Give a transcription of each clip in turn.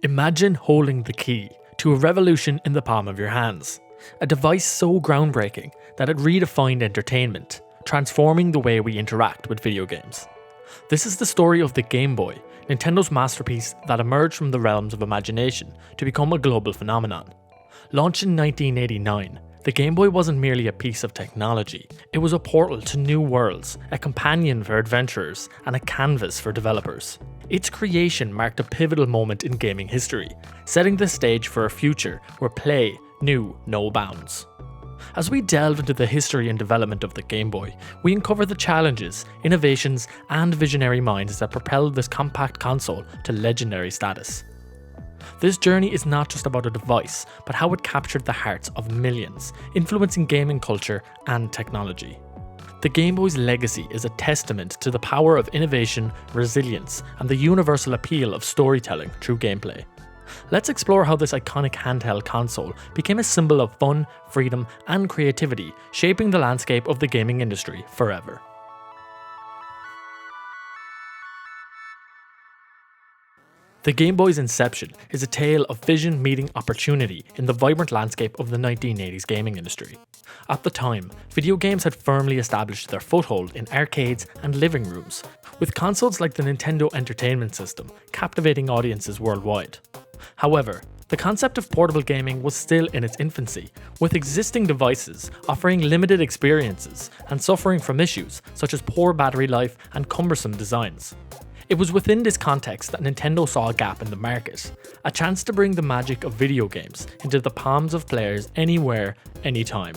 Imagine holding the key to a revolution in the palm of your hands. A device so groundbreaking that it redefined entertainment, transforming the way we interact with video games. This is the story of the Game Boy, Nintendo's masterpiece that emerged from the realms of imagination to become a global phenomenon. Launched in 1989, the Game Boy wasn't merely a piece of technology, it was a portal to new worlds, a companion for adventurers, and a canvas for developers. Its creation marked a pivotal moment in gaming history, setting the stage for a future where play knew no bounds. As we delve into the history and development of the Game Boy, we uncover the challenges, innovations, and visionary minds that propelled this compact console to legendary status. This journey is not just about a device, but how it captured the hearts of millions, influencing gaming culture and technology. The Game Boy's legacy is a testament to the power of innovation, resilience, and the universal appeal of storytelling through gameplay. Let's explore how this iconic handheld console became a symbol of fun, freedom, and creativity, shaping the landscape of the gaming industry forever. The Game Boy's inception is a tale of vision meeting opportunity in the vibrant landscape of the 1980s gaming industry. At the time, video games had firmly established their foothold in arcades and living rooms, with consoles like the Nintendo Entertainment System captivating audiences worldwide. However, the concept of portable gaming was still in its infancy, with existing devices offering limited experiences and suffering from issues such as poor battery life and cumbersome designs. It was within this context that Nintendo saw a gap in the market, a chance to bring the magic of video games into the palms of players anywhere, anytime.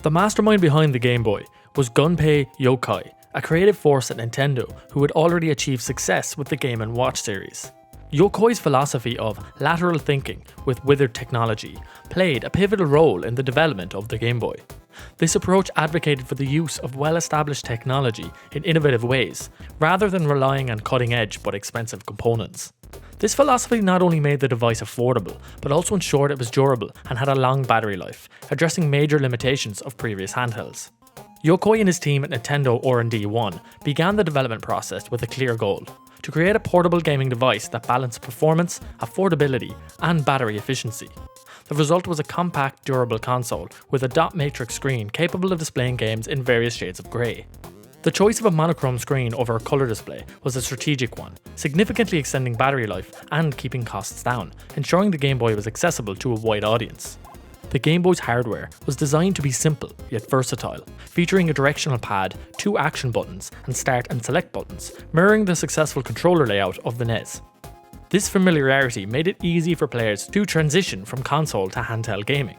The mastermind behind the Game Boy was Gunpei Yokoi, a creative force at Nintendo who had already achieved success with the Game & Watch series. Yokoi's philosophy of lateral thinking with withered technology played a pivotal role in the development of the Game Boy. This approach advocated for the use of well-established technology in innovative ways, rather than relying on cutting-edge but expensive components. This philosophy not only made the device affordable, but also ensured it was durable and had a long battery life, addressing major limitations of previous handhelds. Yokoi and his team at Nintendo R&D 1 began the development process with a clear goal: to create a portable gaming device that balanced performance, affordability, and battery efficiency. The result was a compact, durable console with a dot matrix screen capable of displaying games in various shades of grey. The choice of a monochrome screen over a colour display was a strategic one, significantly extending battery life and keeping costs down, ensuring the Game Boy was accessible to a wide audience. The Game Boy's hardware was designed to be simple yet versatile, featuring a directional pad, 2 action buttons, and start and select buttons, mirroring the successful controller layout of the NES. This familiarity made it easy for players to transition from console to handheld gaming.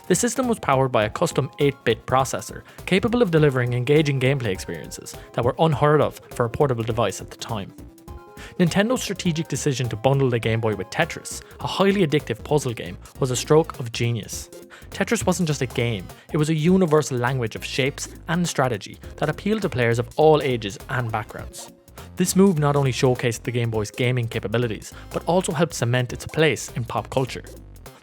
The system was powered by a custom 8-bit processor, capable of delivering engaging gameplay experiences that were unheard of for a portable device at the time. Nintendo's strategic decision to bundle the Game Boy with Tetris, a highly addictive puzzle game, was a stroke of genius. Tetris wasn't just a game, it was a universal language of shapes and strategy that appealed to players of all ages and backgrounds. This move not only showcased the Game Boy's gaming capabilities, but also helped cement its place in pop culture.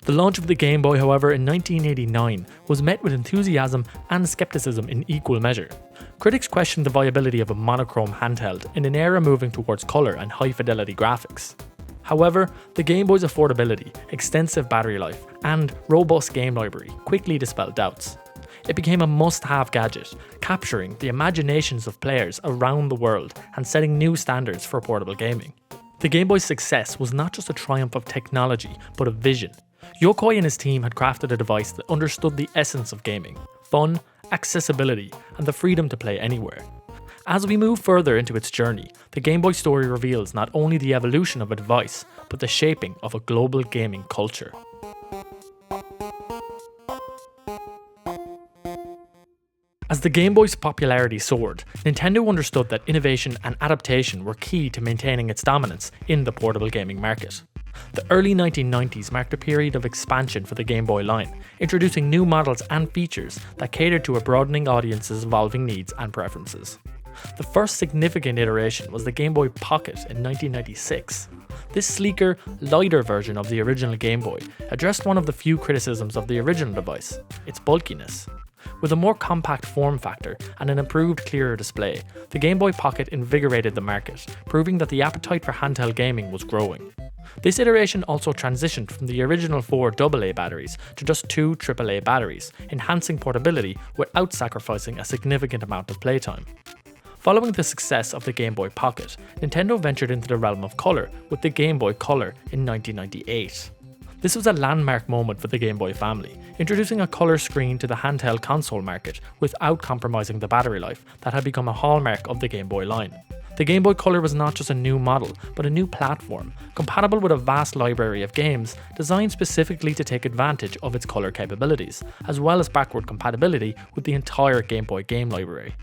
The launch of the Game Boy, however, in 1989 was met with enthusiasm and skepticism in equal measure. Critics questioned the viability of a monochrome handheld in an era moving towards colour and high-fidelity graphics. However, the Game Boy's affordability, extensive battery life, and robust game library quickly dispelled doubts. It became a must-have gadget, capturing the imaginations of players around the world and setting new standards for portable gaming. The Game Boy's success was not just a triumph of technology, but of vision. Yokoi and his team had crafted a device that understood the essence of gaming: fun, accessibility, and the freedom to play anywhere. As we move further into its journey, the Game Boy story reveals not only the evolution of a device, but the shaping of a global gaming culture. As the Game Boy's popularity soared, Nintendo understood that innovation and adaptation were key to maintaining its dominance in the portable gaming market. The early 1990s marked a period of expansion for the Game Boy line, introducing new models and features that catered to a broadening audience's evolving needs and preferences. The first significant iteration was the Game Boy Pocket in 1996. This sleeker, lighter version of the original Game Boy addressed one of the few criticisms of the original device: its bulkiness. With a more compact form factor and an improved clearer display, the Game Boy Pocket invigorated the market, proving that the appetite for handheld gaming was growing. This iteration also transitioned from the original 4 AA batteries to just 2 AAA batteries, enhancing portability without sacrificing a significant amount of playtime. Following the success of the Game Boy Pocket, Nintendo ventured into the realm of colour with the Game Boy Color in 1998. This was a landmark moment for the Game Boy family, introducing a colour screen to the handheld console market without compromising the battery life that had become a hallmark of the Game Boy line. The Game Boy Color was not just a new model, but a new platform, compatible with a vast library of games designed specifically to take advantage of its colour capabilities, as well as backward compatibility with the entire Game Boy game library.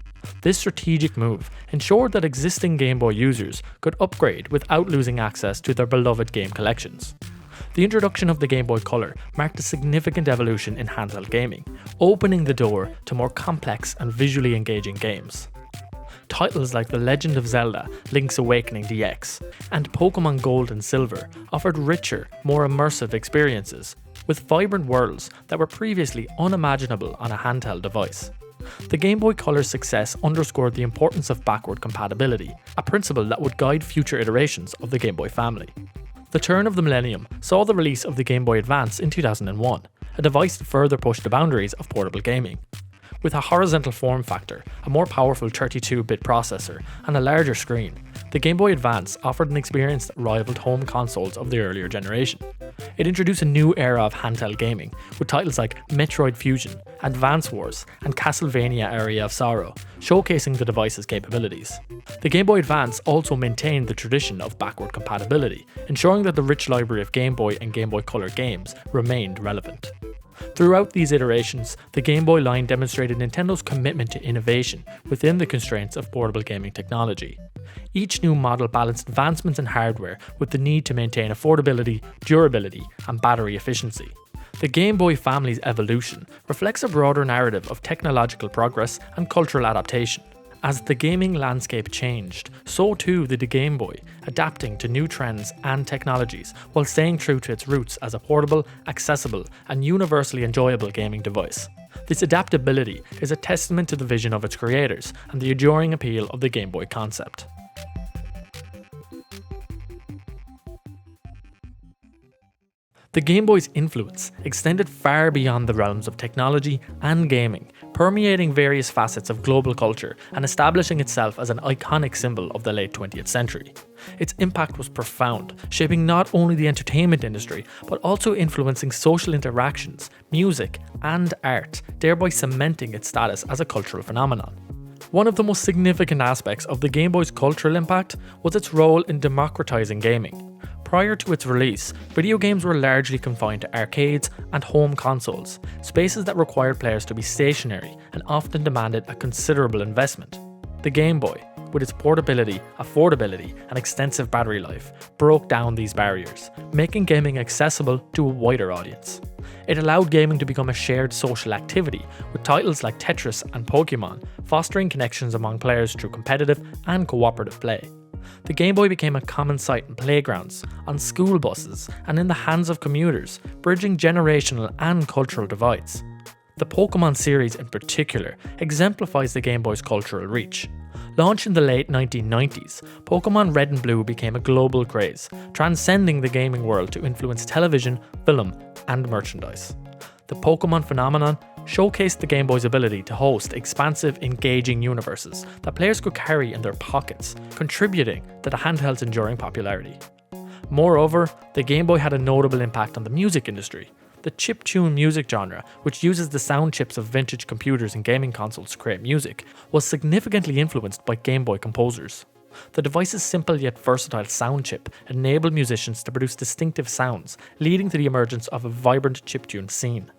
This strategic move ensured that existing Game Boy users could upgrade without losing access to their beloved game collections. The introduction of the Game Boy Color marked a significant evolution in handheld gaming, opening the door to more complex and visually engaging games. Titles like The Legend of Zelda, Link's Awakening DX, and Pokemon Gold and Silver offered richer, more immersive experiences, with vibrant worlds that were previously unimaginable on a handheld device. The Game Boy Color's success underscored the importance of backward compatibility, a principle that would guide future iterations of the Game Boy family. The turn of the millennium saw the release of the Game Boy Advance in 2001, a device that further pushed the boundaries of portable gaming. With a horizontal form factor, a more powerful 32-bit processor, and a larger screen, the Game Boy Advance offered an experience that rivaled home consoles of the earlier generation. It introduced a new era of handheld gaming, with titles like Metroid Fusion, Advance Wars, and Castlevania Area of Sorrow, showcasing the device's capabilities. The Game Boy Advance also maintained the tradition of backward compatibility, ensuring that the rich library of Game Boy and Game Boy Color games remained relevant. Throughout these iterations, the Game Boy line demonstrated Nintendo's commitment to innovation within the constraints of portable gaming technology. Each new model balanced advancements in hardware with the need to maintain affordability, durability, and battery efficiency. The Game Boy family's evolution reflects a broader narrative of technological progress and cultural adaptation. As the gaming landscape changed, so too did the Game Boy, adapting to new trends and technologies while staying true to its roots as a portable, accessible, and universally enjoyable gaming device. This adaptability is a testament to the vision of its creators and the enduring appeal of the Game Boy concept. The Game Boy's influence extended far beyond the realms of technology and gaming, permeating various facets of global culture and establishing itself as an iconic symbol of the late 20th century. Its impact was profound, shaping not only the entertainment industry, but also influencing social interactions, music, and art, thereby cementing its status as a cultural phenomenon. One of the most significant aspects of the Game Boy's cultural impact was its role in democratizing gaming. Prior to its release, video games were largely confined to arcades and home consoles, spaces that required players to be stationary and often demanded a considerable investment. The Game Boy, with its portability, affordability, and extensive battery life, broke down these barriers, making gaming accessible to a wider audience. It allowed gaming to become a shared social activity, with titles like Tetris and Pokemon fostering connections among players through competitive and cooperative play. The Game Boy became a common sight in playgrounds, on school buses, and in the hands of commuters, bridging generational and cultural divides. The Pokemon series in particular exemplifies the Game Boy's cultural reach. Launched in the late 1990s, Pokemon Red and Blue became a global craze, transcending the gaming world to influence television, film, and merchandise. The Pokemon phenomenon showcased the Game Boy's ability to host expansive, engaging universes that players could carry in their pockets, contributing to the handheld's enduring popularity. Moreover, the Game Boy had a notable impact on the music industry. The chiptune music genre, which uses the sound chips of vintage computers and gaming consoles to create music, was significantly influenced by Game Boy composers. The device's simple yet versatile sound chip enabled musicians to produce distinctive sounds, leading to the emergence of a vibrant chiptune scene.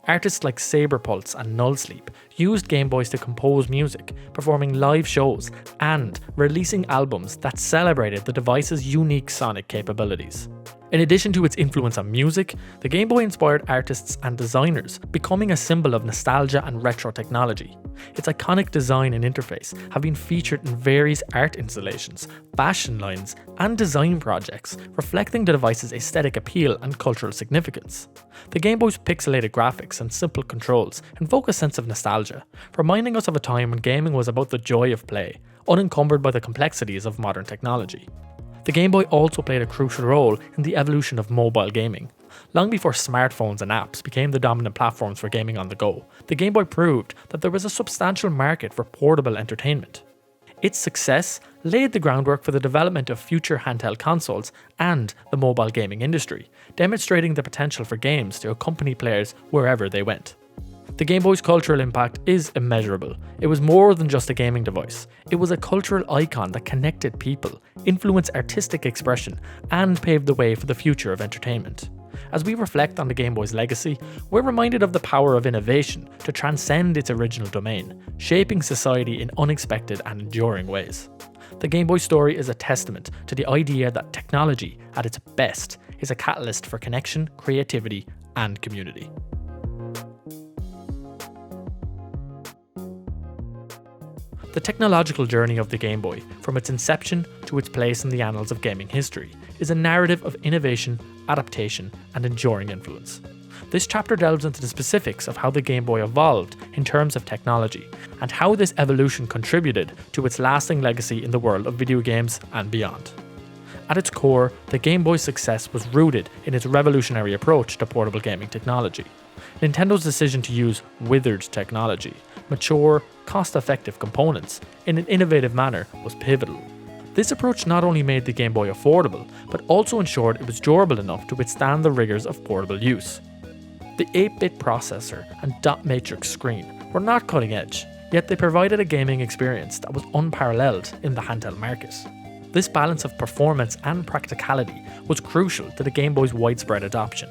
Artists like Saberpulse and Nullsleep used Game Boys to compose music, performing live shows, and releasing albums that celebrated the device's unique sonic capabilities. In addition to its influence on music, the Game Boy inspired artists and designers, becoming a symbol of nostalgia and retro technology. Its iconic design and interface have been featured in various art installations, fashion lines, and design projects, reflecting the device's aesthetic appeal and cultural significance. The Game Boy's pixelated graphics and simple controls invoke a sense of nostalgia, reminding us of a time when gaming was about the joy of play, unencumbered by the complexities of modern technology. The Game Boy also played a crucial role in the evolution of mobile gaming. Long before smartphones and apps became the dominant platforms for gaming on the go, the Game Boy proved that there was a substantial market for portable entertainment. Its success laid the groundwork for the development of future handheld consoles and the mobile gaming industry, demonstrating the potential for games to accompany players wherever they went. The Game Boy's cultural impact is immeasurable. It was more than just a gaming device. It was a cultural icon that connected people, influenced artistic expression, and paved the way for the future of entertainment. As we reflect on the Game Boy's legacy, we're reminded of the power of innovation to transcend its original domain, shaping society in unexpected and enduring ways. The Game Boy story is a testament to the idea that technology, at its best, is a catalyst for connection, creativity, and community. The technological journey of the Game Boy, from its inception to its place in the annals of gaming history, is a narrative of innovation, adaptation, and enduring influence. This chapter delves into the specifics of how the Game Boy evolved in terms of technology, and how this evolution contributed to its lasting legacy in the world of video games and beyond. At its core, the Game Boy's success was rooted in its revolutionary approach to portable gaming technology. Nintendo's decision to use withered technology, mature, cost-effective components, in an innovative manner was pivotal. This approach not only made the Game Boy affordable, but also ensured it was durable enough to withstand the rigors of portable use. The 8-bit processor and dot matrix screen were not cutting edge, yet they provided a gaming experience that was unparalleled in the handheld market. This balance of performance and practicality was crucial to the Game Boy's widespread adoption.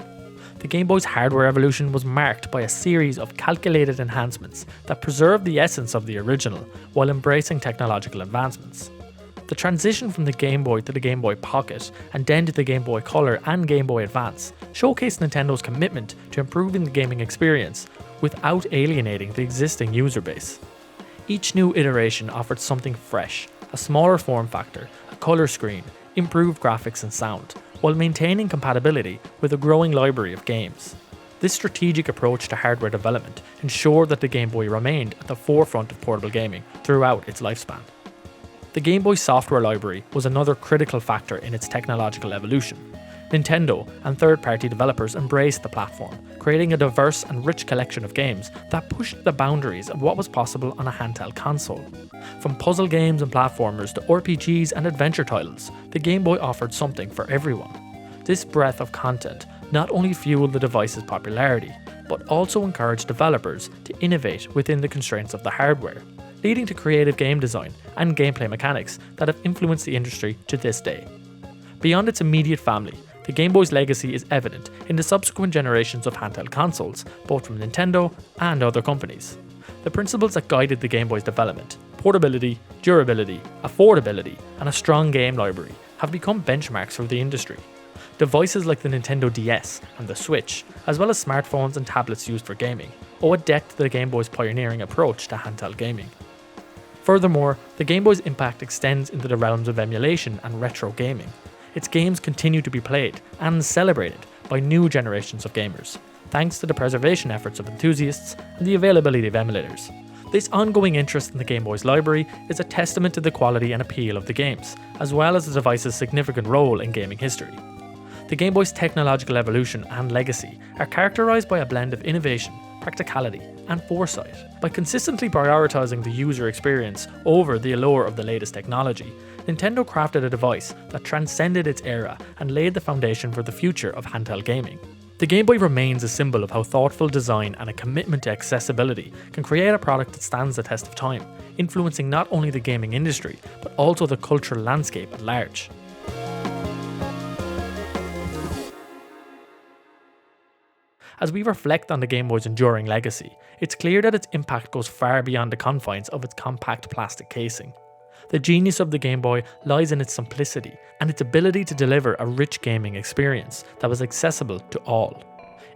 The Game Boy's hardware evolution was marked by a series of calculated enhancements that preserved the essence of the original while embracing technological advancements. The transition from the Game Boy to the Game Boy Pocket and then to the Game Boy Color and Game Boy Advance showcased Nintendo's commitment to improving the gaming experience without alienating the existing user base. Each new iteration offered something fresh, a smaller form factor, a color screen, improved graphics and sound, while maintaining compatibility with a growing library of games. This strategic approach to hardware development ensured that the Game Boy remained at the forefront of portable gaming throughout its lifespan. The Game Boy's software library was another critical factor in its technological evolution. Nintendo and third-party developers embraced the platform, creating a diverse and rich collection of games that pushed the boundaries of what was possible on a handheld console. From puzzle games and platformers to RPGs and adventure titles, the Game Boy offered something for everyone. This breadth of content not only fueled the device's popularity, but also encouraged developers to innovate within the constraints of the hardware, leading to creative game design and gameplay mechanics that have influenced the industry to this day. Beyond its immediate family, the Game Boy's legacy is evident in the subsequent generations of handheld consoles, both from Nintendo and other companies. The principles that guided the Game Boy's development, portability, durability, affordability, and a strong game library, have become benchmarks for the industry. Devices like the Nintendo DS and the Switch, as well as smartphones and tablets used for gaming, owe a debt to the Game Boy's pioneering approach to handheld gaming. Furthermore, the Game Boy's impact extends into the realms of emulation and retro gaming. Its games continue to be played and celebrated by new generations of gamers, thanks to the preservation efforts of enthusiasts and the availability of emulators. This ongoing interest in the Game Boy's library is a testament to the quality and appeal of the games, as well as the device's significant role in gaming history. The Game Boy's technological evolution and legacy are characterized by a blend of innovation, practicality, and foresight. By consistently prioritizing the user experience over the allure of the latest technology, Nintendo crafted a device that transcended its era and laid the foundation for the future of handheld gaming. The Game Boy remains a symbol of how thoughtful design and a commitment to accessibility can create a product that stands the test of time, influencing not only the gaming industry, but also the cultural landscape at large. As we reflect on the Game Boy's enduring legacy, it's clear that its impact goes far beyond the confines of its compact plastic casing. The genius of the Game Boy lies in its simplicity and its ability to deliver a rich gaming experience that was accessible to all.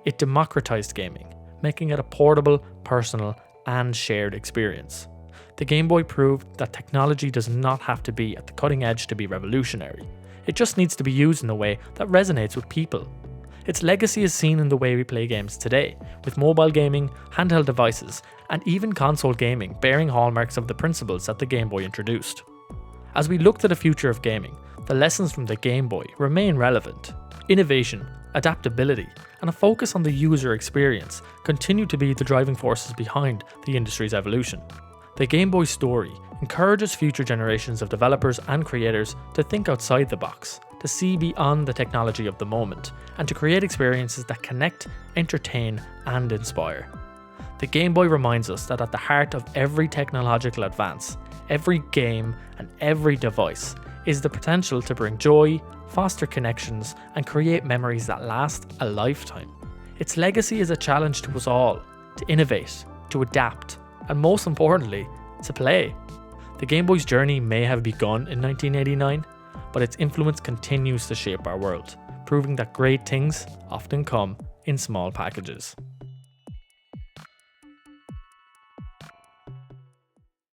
It democratized gaming, making it a portable, personal, and shared experience. The Game Boy proved that technology does not have to be at the cutting edge to be revolutionary. It just needs to be used in a way that resonates with people. Its legacy is seen in the way we play games today, with mobile gaming, handheld devices, and even console gaming bearing hallmarks of the principles that the Game Boy introduced. As we look to the future of gaming, the lessons from the Game Boy remain relevant. Innovation, adaptability, and a focus on the user experience continue to be the driving forces behind the industry's evolution. The Game Boy story encourages future generations of developers and creators to think outside the box, to see beyond the technology of the moment, and to create experiences that connect, entertain, and inspire. The Game Boy reminds us that at the heart of every technological advance, every game, and every device is the potential to bring joy, foster connections, and create memories that last a lifetime. Its legacy is a challenge to us all, to innovate, to adapt, and most importantly, to play. The Game Boy's journey may have begun in 1989, but its influence continues to shape our world, proving that great things often come in small packages.